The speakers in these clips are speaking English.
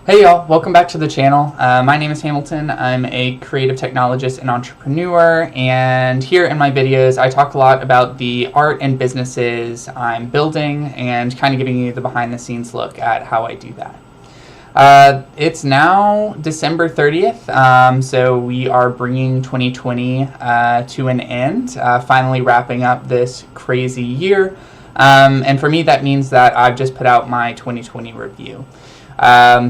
Hey y'all, welcome back to the channel. My name is Hamilton. I'm a creative technologist and entrepreneur, and here in my videos I talk a lot about the art and businesses I'm building and kind of giving you the behind the scenes look at how I do that. It's now December 30th, so we are bringing 2020 to an end, finally wrapping up this crazy year, and for me that means that I've just put out my 2020 review.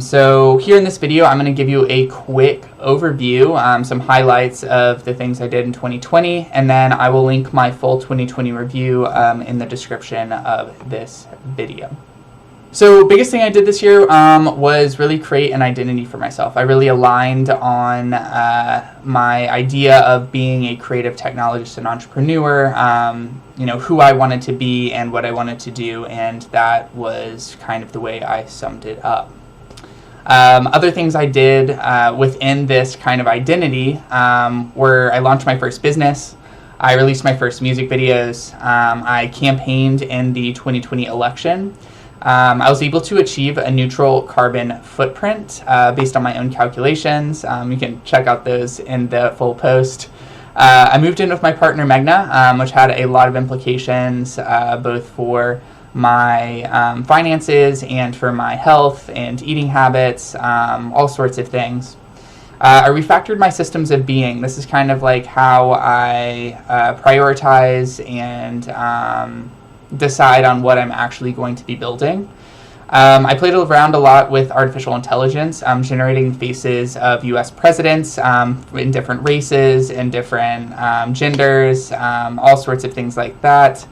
So here in this video, I'm going to give you a quick overview, some highlights of the things I did in 2020, and then I will link my full 2020 review in the description of this video. So biggest thing I did this year was really create an identity for myself. I really aligned on my idea of being a creative technologist and entrepreneur, who I wanted to be and what I wanted to do, and that was kind of the way I summed it up. Other things I did within this kind of identity were I launched my first business, I released my first music videos, I campaigned in the 2020 election. I was able to achieve a neutral carbon footprint based on my own calculations. You can check out those in the full post. I moved in with my partner Megna, which had a lot of implications both for my finances and for my health and eating habits, all sorts of things. I refactored my systems of being. This is kind of like how I prioritize and decide on what I'm actually going to be building. I played around a lot with artificial intelligence, generating faces of US presidents in different races and different genders, all sorts of things like that.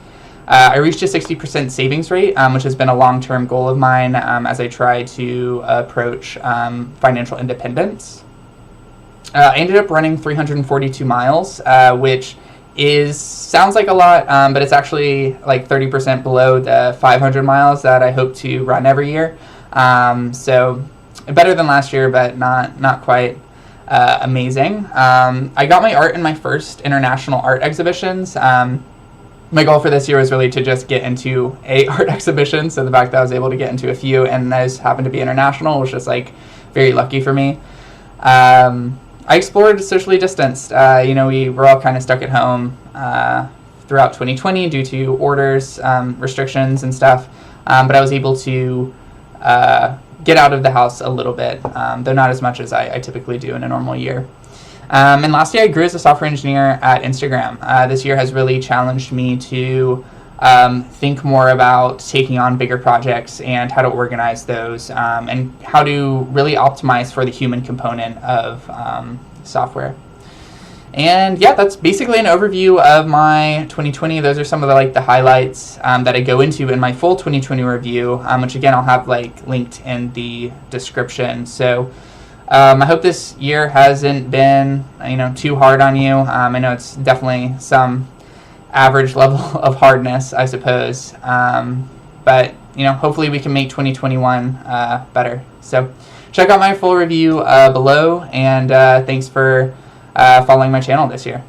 I reached a 60% savings rate, which has been a long-term goal of mine as I try to approach financial independence. I ended up running 342 miles, which sounds like a lot, but it's actually like 30% below the 500 miles that I hope to run every year. So better than last year, but not quite amazing. I got my art in my first international art exhibitions. My goal for this year was really to just get into a art exhibition, so the fact that I was able to get into a few and those happened to be international was just like very lucky for me. I explored socially distanced. We were all kind of stuck at home throughout 2020 due to orders, restrictions and stuff, but I was able to get out of the house a little bit, though not as much as I typically do in a normal year. And lastly, I grew as a software engineer at Instagram. This year has really challenged me to think more about taking on bigger projects and how to organize those, and how to really optimize for the human component of software. And yeah, that's basically an overview of my 2020. Those are some of the highlights that I go into in my full 2020 review, which again I'll have linked in the description. So I hope this year hasn't been too hard on you. I know it's definitely some average level of hardness, I suppose, but hopefully we can make 2021 better. So check out my full review below, and thanks for following my channel this year.